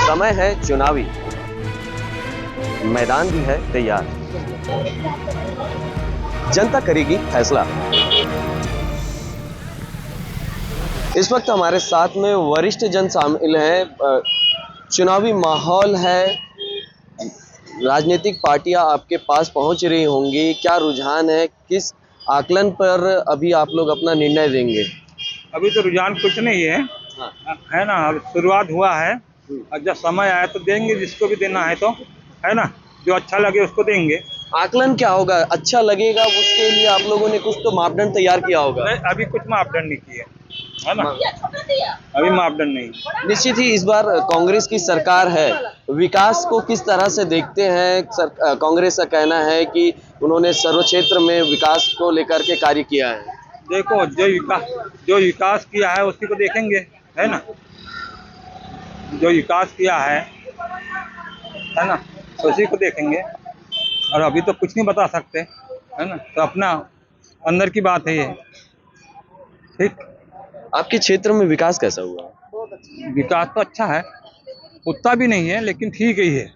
समय है चुनावी, मैदान भी है तैयार, जनता करेगी फैसला। इस वक्त हमारे साथ में वरिष्ठ जन शामिल हैं। चुनावी माहौल है, राजनीतिक पार्टियां आपके पास पहुंच रही होंगी, क्या रुझान है, किस आकलन पर अभी आप लोग अपना निर्णय देंगे? अभी तो रुझान कुछ नहीं है। हाँ। है ना, अब शुरुआत हुआ है और जब समय आया तो देंगे, जिसको भी देना है तो, है ना, जो अच्छा लगे उसको देंगे। आकलन क्या होगा, अच्छा लगेगा उसके लिए आप लोगों ने कुछ तो मापदंड तैयार किया होगा? नहीं, अभी कुछ मापदंड नहीं किए, है ना, अभी मापदंड नहीं। निश्चित ही इस बार कांग्रेस की सरकार है, विकास को किस तरह से देखते हैं? कांग्रेस का कहना है कि उन्होंने सर्व क्षेत्र में विकास को लेकर के कार्य किया है। देखो, जो विकास किया है उसी को देखेंगे, है ना, जो विकास किया है ना, उसी को देखेंगे। और अभी तो कुछ नहीं बता सकते, है ना, तो अपना अंदर की बात है ये। ठीक, आपके क्षेत्र में विकास कैसा हुआ? विकास तो अच्छा है, उतना भी नहीं है लेकिन ठीक ही है।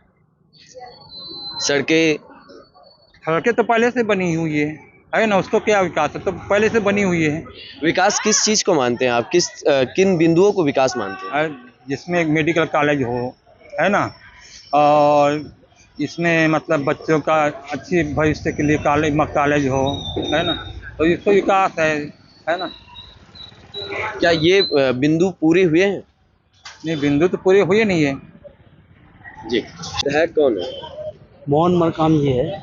सड़कें तो पहले से बनी हुई है ना, उसको क्या विकास है, तो पहले से बनी हुई है। विकास किस चीज को मानते हैं आप, किन बिंदुओं को विकास मानते हैं? जिसमें एक मेडिकल कॉलेज हो, है ना, और इसमें मतलब बच्चों का अच्छी भविष्य के लिए कॉलेज हो, है ना, तो इसको विकास है ना। क्या ये बिंदु पूरे हुए हैं? नहीं, बिंदु तो पूरे हुए नहीं है जी। विधायक कौन है? मोहन मरकाम जी है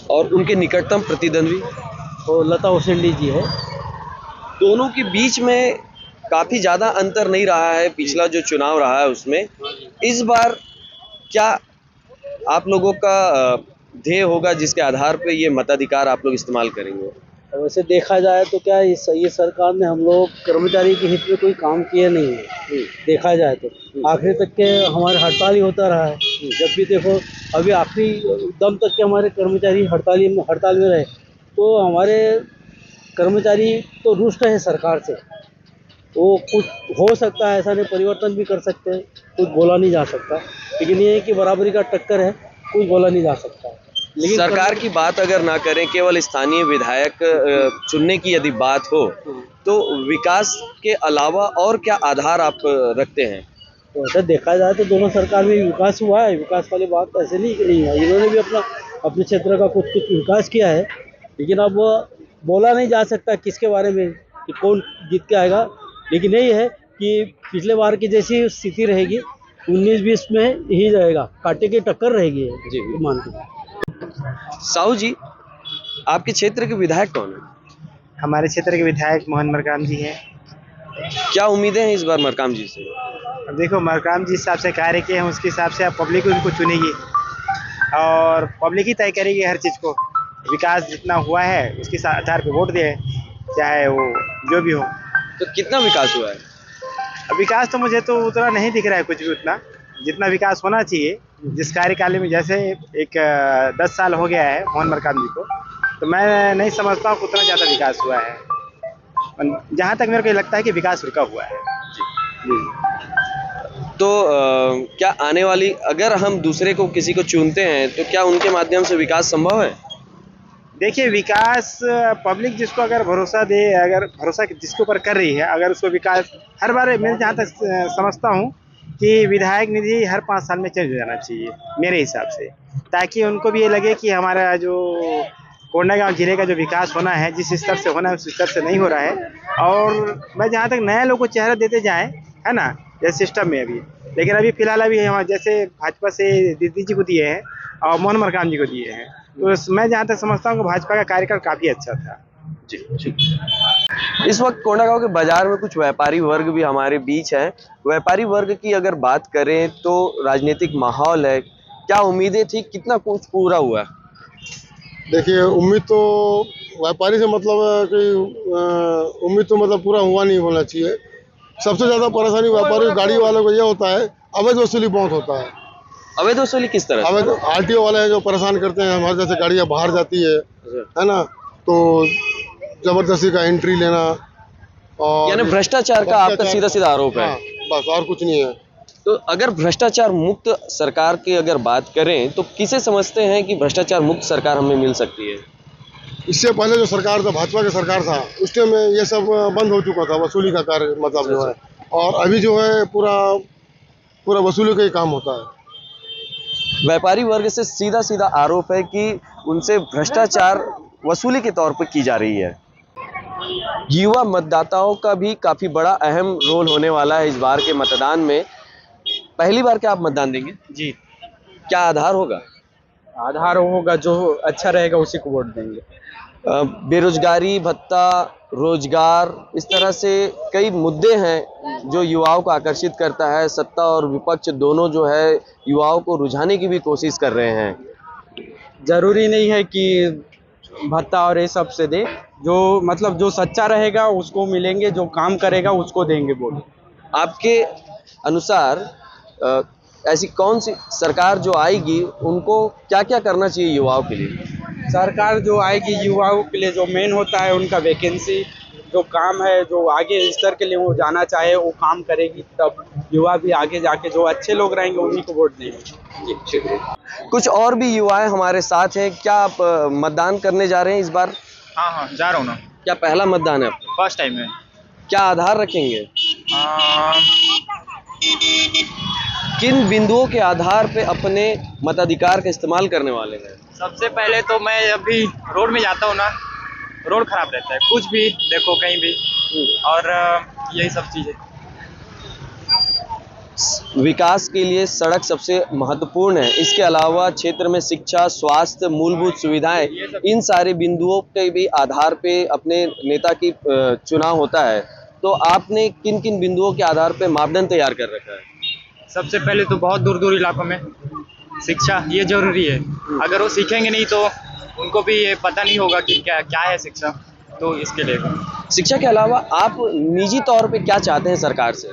और उनके निकटतम प्रतिद्वंदी? और लता हुसैन जी है। दोनों के बीच में काफी ज्यादा अंतर नहीं रहा है, पिछला जो चुनाव रहा है उसमें। इस बार क्या आप लोगों का ध्येय होगा जिसके आधार पे ये मताधिकार आप लोग इस्तेमाल करेंगे? वैसे देखा जाए तो क्या ये सरकार ने हम लोग कर्मचारी के हित में कोई काम किए नहीं है। देखा जाए तो आखिरी तक के हमारे हड़ताल ही होता रहा है। जब भी देखो, अभी आखिरी दम तक के हमारे कर्मचारी हड़ताल में रहे, तो हमारे कर्मचारी तो रुष्ट है सरकार से। वो कुछ हो सकता है, ऐसा नहीं, परिवर्तन भी कर सकते हैं, कुछ बोला नहीं जा सकता, लेकिन ये है कि बराबरी का टक्कर है, कुछ बोला नहीं जा सकता। लेकिन सरकार की बात अगर ना करें, केवल स्थानीय विधायक चुनने की यदि बात हो, तो विकास के अलावा और क्या आधार आप रखते हैं? तो ऐसा देखा जाए तो दोनों सरकार में विकास हुआ है, विकास वाली बात ऐसे नहीं है। इन्होंने भी अपने क्षेत्र का कुछ विकास किया है, लेकिन अब बोला नहीं जा सकता किसके बारे में कि कौन जीत के आएगा। लेकिन यही है कि पिछले बार की जैसी स्थिति रहेगी, 19-20 में ही रहेगा, कांटे की टक्कर रहेगी जी। मान के। साहू जी, आपके क्षेत्र के विधायक कौन है? हमारे क्षेत्र के विधायक मोहन मरकाम जी हैं। क्या उम्मीदें हैं इस बार मरकाम जी से? अब देखो, मरकाम जिस हिसाब से कार्य किए हैं उसके हिसाब से अब पब्लिक उनको चुनेगी और पब्लिक ही तय करेगी हर चीज़ को। विकास जितना हुआ है उसके आधार पे वोट दे, चाहे वो जो भी हो। तो कितना विकास हुआ है? अब विकास तो मुझे तो उतना नहीं दिख रहा है, कुछ भी उतना जितना विकास होना चाहिए जिस कार्यकाल में। जैसे एक 10 साल हो गया है मोहन मरकाम जी को, तो मैं नहीं समझता हूँ उतना ज़्यादा विकास हुआ है। जहाँ तक मेरे को लगता है कि विकास रुका हुआ है। तो क्या आने वाली, अगर हम दूसरे को किसी को चुनते हैं तो क्या उनके माध्यम से विकास संभव है? देखिए, विकास पब्लिक जिसको अगर भरोसा दे, अगर भरोसा जिसके ऊपर कर रही है, अगर उसको विकास हर बार, मैं जहाँ तक समझता हूँ कि विधायक निधि हर 5 साल में चेंज हो जाना चाहिए मेरे हिसाब से, ताकि उनको भी ये लगे कि हमारा जो कोंडागांव जिले का जो विकास होना है, जिस स्तर से होना है उस स्तर से नहीं हो रहा है। और मैं जहाँ तक नए लोगों को चेहरा देते जाएँ, है ना, जैसे सिस्टम में अभी, लेकिन अभी फिलहाल अभी हम जैसे भाजपा से दीदी जी को दिए हैं और मोहन मरकाम जी को दिए हैं, तो मैं जहाँ तक समझता हूँ कि भाजपा का कार्यकाल काफ़ी अच्छा था। जी, ठीक। इस वक्त कोंडागांव के बाजार में कुछ व्यापारी वर्ग भी हमारे बीच है। व्यापारी वर्ग की अगर बात करें तो राजनीतिक माहौल है, क्या उम्मीदें थी, कितना कुछ पूरा हुआ? देखिए, उम्मीद तो व्यापारी से मतलब है कि उम्मीद तो मतलब पूरा हुआ नहीं होना चाहिए। सबसे ज़्यादा परेशानी व्यापारी गाड़ी वालों को ये होता है, अवैध वसूली बहुत होता है। अवैध वसूली किस तरह? अवैध RTO वाले हैं जो परेशान करते हैं, हमारे जैसे गाड़ियाँ बाहर जाती है ना, तो जबरदस्ती का एंट्री लेना और यानी भ्रष्टाचार का आपका सीधा सीधा आरोप है? हाँ, बस और कुछ नहीं है। तो अगर भ्रष्टाचार मुक्त सरकार की अगर बात करें तो किसे समझते हैं कि भ्रष्टाचार मुक्त सरकार हमें मिल सकती है? इससे पहले जो सरकार था, भाजपा की सरकार था, उस टाइम में ये सब बंद हो चुका था, वसूली का कार्य मतलब जो है। और अभी जो है पूरा पूरा वसूली का ही काम होता है। व्यापारी वर्ग से सीधा सीधा आरोप है कि उनसे भ्रष्टाचार वसूली के तौर पर की जा रही है। युवा मतदाताओं का भी काफी बड़ा अहम रोल होने वाला है इस बार के मतदान में। पहली बार क्या आप मतदान देंगे? जी, क्या आधार होगा? आधार होगा, जो अच्छा रहेगा उसी को वोट देंगे। बेरोजगारी भत्ता, रोजगार, इस तरह से कई मुद्दे हैं जो युवाओं को आकर्षित करता है। सत्ता और विपक्ष दोनों जो है युवाओं को रुझाने की भी कोशिश कर रहे हैं। जरूरी नहीं है कि भत्ता और ये सब से दे, जो मतलब जो सच्चा रहेगा उसको मिलेंगे, जो काम करेगा उसको देंगे वोट। आपके अनुसार ऐसी कौन सी सरकार जो आएगी उनको क्या क्या करना चाहिए युवाओं के लिए? सरकार जो आएगी युवाओं के लिए जो मेन होता है उनका वैकेंसी, जो काम है, जो आगे स्तर के लिए वो जाना चाहे वो काम करेगी, तब युवा भी आगे जाके जो अच्छे लोग रहेंगे उन्हीं को वोट देंगे। जी, शुक्रिया। कुछ और भी युवाएं हमारे साथ हैं। क्या आप मतदान करने जा रहे हैं इस बार? हाँ हाँ, जा रहा हूँ ना, क्या पहला मतदान है आपका? फर्स्ट टाइम है। क्या आधार रखेंगे? किन बिंदुओं के आधार पे अपने मताधिकार का इस्तेमाल करने वाले हैं? सबसे पहले तो मैं अभी रोड में जाता हूँ ना, रोड खराब रहता है, कुछ भी देखो कहीं भी, और यही सब चीज़ें। विकास के लिए सड़क सबसे महत्वपूर्ण है। इसके अलावा क्षेत्र में शिक्षा, स्वास्थ्य, मूलभूत सुविधाएं, इन सारे बिंदुओं के भी आधार पे अपने नेता की चुनाव होता है। तो आपने किन किन बिंदुओं के आधार पे मापदंड तैयार कर रखा है? सबसे पहले तो बहुत दूर दूर इलाकों में शिक्षा ये जरूरी है। अगर वो सीखेंगे नहीं तो उनको भी ये पता नहीं होगा कि क्या क्या है शिक्षा, तो इसके लिए शिक्षा के अलावा आप निजी तौर पे क्या चाहते हैं सरकार से?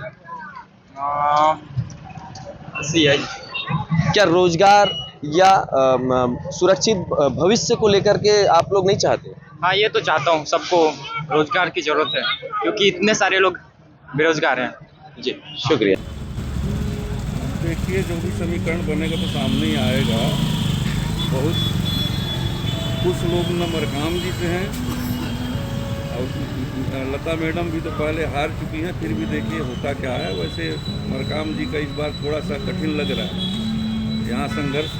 क्या रोजगार या सुरक्षित भविष्य को लेकर के आप लोग नहीं चाहते? हाँ, ये तो चाहता हूँ, सबको रोजगार की जरूरत है क्योंकि इतने सारे लोग बेरोजगार हैं। जी, शुक्रिया। देखिए, जो भी समीकरण बनेगा तो सामने ही आएगा। बहुत कुछ लोग मरकाम जी से हैं और लता मैडम भी तो पहले हार चुकी हैं, फिर भी देखिए होता क्या है। वैसे मरकाम जी का इस बार थोड़ा सा कठिन लग रहा है, यहाँ संघर्ष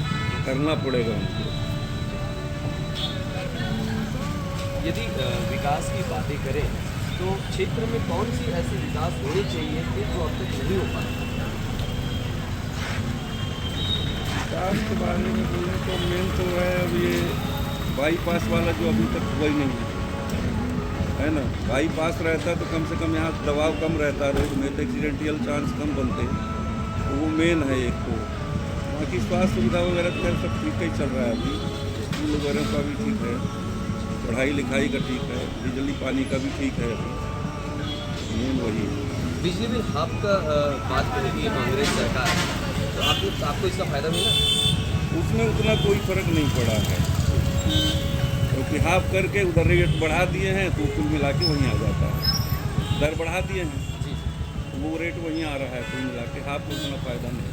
करना पड़ेगा उनको। यदि विकास की बातें करें तो क्षेत्र में कौन सी ऐसी विकास होनी चाहिए कि जो अब तक नहीं हो पाया? विकास के बारे में बोलें तो मेन तो है अब ये बाईपास वाला जो अभी तक हुआ ही नहीं है ना। बाईपास रहता तो कम से कम यहाँ दबाव कम रहता, रोड में तो एक्सीडेंटल चांस कम बनते, तो वो मेन है एक तो। बाकी स्वास्थ्य सुविधा वगैरह तो सब ठीक ही चल रहा है अभी, स्कूल वगैरह का भी ठीक है, पढ़ाई लिखाई का ठीक है, बिजली पानी का भी ठीक है, अभी मेन वही है। बिजली बिल हाफ का बात करेगी कांग्रेस सरकार, तो आपको इसका फायदा मिला? उसमें उतना कोई फर्क नहीं पड़ा है, क्योंकि हाफ करके उधर रेट बढ़ा दिए हैं तो कुल मिला के वहीं आ जाता है। दर बढ़ा दिए हैं तो वो रेट वहीं आ रहा है, कुल मिला के हाफ में उतना फायदा नहीं।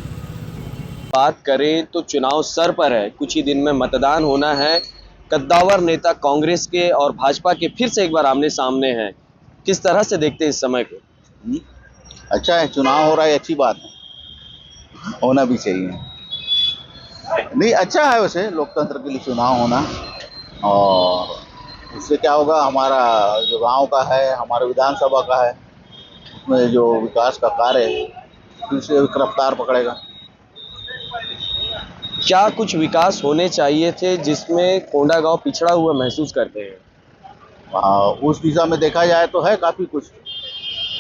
बात करें तो चुनाव सर पर है, कुछ ही दिन में मतदान होना है। कद्दावर नेता कांग्रेस के और भाजपा के फिर से एक बार आमने सामने हैं। किस तरह से देखते हैं इस समय को? अच्छा है, चुनाव हो रहा है, अच्छी बात है, होना भी चाहिए। नहीं, अच्छा है वैसे लोकतंत्र के लिए चुनाव होना, और उससे क्या होगा, हमारा जो गांव का है, हमारे विधानसभा का है, उसमें जो विकास का कार्य है फिर से रफ्तार पकड़ेगा। क्या कुछ विकास होने चाहिए थे जिसमें कोंडागांव पिछड़ा हुआ महसूस करते हैं? उस दिशा में देखा जाए तो है काफ़ी कुछ,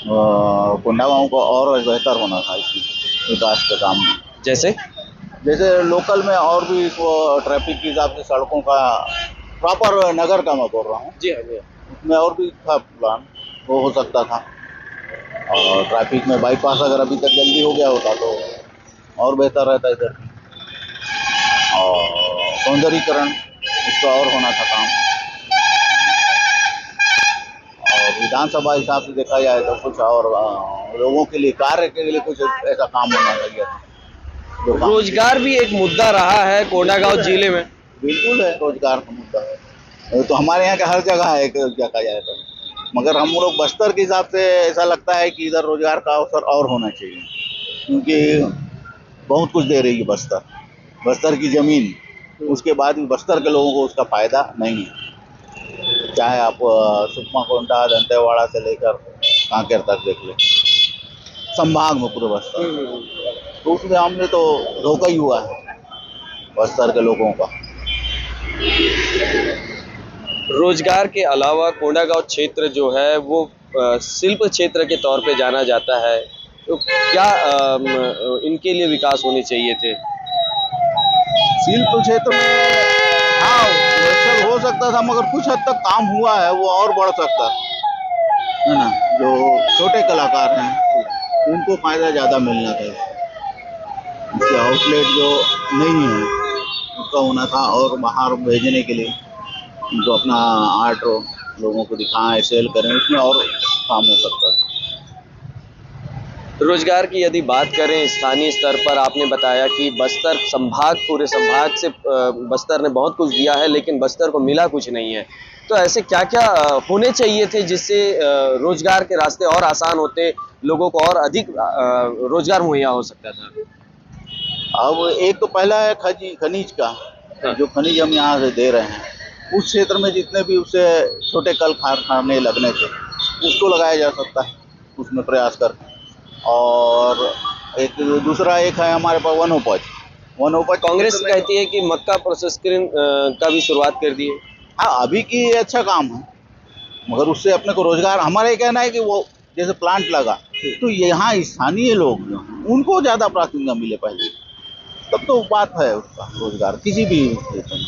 कोंडागांव को और बेहतर होना था इस विकास के काम में। जैसे लोकल में और भी ट्रैफिक के हिसाब से सड़कों का, प्रॉपर नगर का मैं बोल रहा हूँ, जी हाँ जी, उसमें और भी था प्लान, वो हो सकता था। और ट्रैफिक में बाईपास अगर अभी तक जल्दी हो गया होता तो और बेहतर रहता इधर। और सौंदर्यीकरण इसका और होना था काम। और विधानसभा हिसाब से देखा जाए तो कुछ और लोगों के लिए, कार्य के लिए कुछ ऐसा काम होना चाहिए था जो काम- रोजगार भी एक मुद्दा रहा है कोंडागांव जिले में। बिल्कुल है, रोजगार का मुद्दा है तो हमारे यहाँ का हर जगह है कि क्या कहा जाए तो, मगर हम लोग बस्तर के हिसाब से ऐसा लगता है कि इधर रोजगार का अवसर और होना चाहिए, क्योंकि बहुत कुछ दे रही है बस्तर की जमीन, उसके बाद भी बस्तर के लोगों को उसका फायदा नहीं है। चाहे आप सुकमा कोंडा दंतेवाड़ा से लेकर कांकेर तक देख लें, संभाग में पूरे बस्तर, तो उसमें हमने तो धोखा ही हुआ है बस्तर के लोगों का। रोजगार के अलावा कोंडागांव क्षेत्र जो है वो शिल्प क्षेत्र के तौर पे जाना जाता है, तो क्या इनके लिए विकास होने चाहिए थे? शिल्प क्षेत्र में हाँ विकसित हो सकता था, मगर कुछ हद तक काम हुआ है, वो और बढ़ सकता है ना। जो छोटे कलाकार हैं उनको फायदा ज़्यादा मिलना था, उसके आउटलेट जो नहीं है उसका होना था, और बाहर भेजने के लिए जो अपना आर्ट लोगों को दिखाएं, सेल करें, उसमें और काम हो सकता है। रोजगार की यदि बात करें स्थानीय स्तर पर, आपने बताया कि बस्तर संभाग, पूरे संभाग से बस्तर ने बहुत कुछ दिया है लेकिन बस्तर को मिला कुछ नहीं है, तो ऐसे क्या क्या होने चाहिए थे जिससे रोजगार के रास्ते और आसान होते, लोगों को और अधिक रोजगार मुहैया हो सकता था? अब एक तो पहला है खनिज का, जो खनिज हम यहाँ से दे रहे हैं, उस क्षेत्र में जितने भी उससे छोटे कल कारखाने लगने थे उसको लगाया जा सकता है, उसमें प्रयास कर। और एक दूसरा एक है हमारे पास वनोपज कांग्रेस कहती है कि मक्का प्रोसेसिंग का भी शुरुआत कर दी है। हाँ, अभी की अच्छा काम है, मगर उससे अपने को रोजगार, हमारा ये कहना है कि वो जैसे प्लांट लगा तो यहाँ स्थानीय लोग जो हैं उनको ज़्यादा प्राथमिकता मिले पहले, तब तो बात है उसका रोजगार किसी भी क्षेत्र में।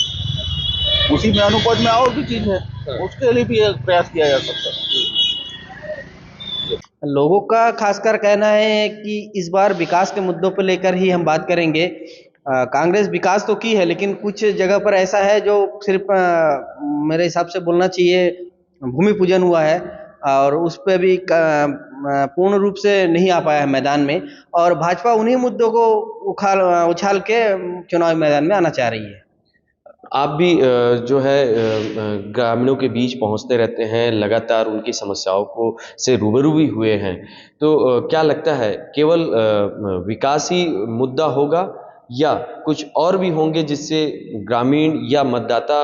उसी में अनुपज में और भी चीज़ है, उसके लिए भी एक प्रयास किया जा सकता है। लोगों का खासकर कहना है कि इस बार विकास के मुद्दों पर लेकर ही हम बात करेंगे। कांग्रेस विकास तो की है लेकिन कुछ जगह पर ऐसा है जो सिर्फ मेरे हिसाब से बोलना चाहिए भूमि पूजन हुआ है, और उस पर भी पूर्ण रूप से नहीं आ पाया है मैदान में, और भाजपा उन्हीं मुद्दों को उछाल के चुनावी मैदान में आना चाह रही है। आप भी जो है ग्रामीणों के बीच पहुंचते रहते हैं, लगातार उनकी समस्याओं को से रूबरू भी हुए हैं, तो क्या लगता है केवल विकास ही मुद्दा होगा या कुछ और भी होंगे जिससे ग्रामीण या मतदाता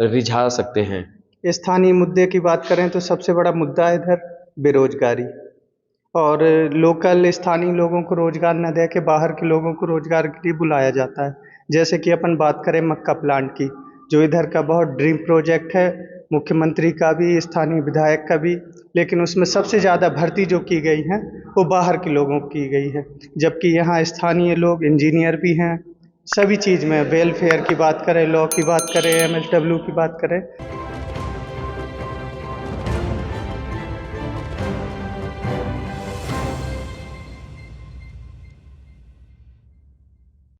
रिझा सकते हैं? स्थानीय मुद्दे की बात करें तो सबसे बड़ा मुद्दा है इधर बेरोजगारी, और लोकल स्थानीय लोगों को रोजगार न दे के बाहर के लोगों को रोजगार के लिए बुलाया जाता है। जैसे कि अपन बात करें मक्का प्लांट की, जो इधर का बहुत ड्रीम प्रोजेक्ट है, मुख्यमंत्री का भी, स्थानीय विधायक का भी, लेकिन उसमें सबसे ज़्यादा भर्ती जो की गई है वो बाहर के लोगों की की गई है, जबकि यहाँ स्थानीय लोग इंजीनियर भी हैं, सभी चीज़ में, वेलफेयर की बात करें, लॉ की बात करें, MSW की बात करें,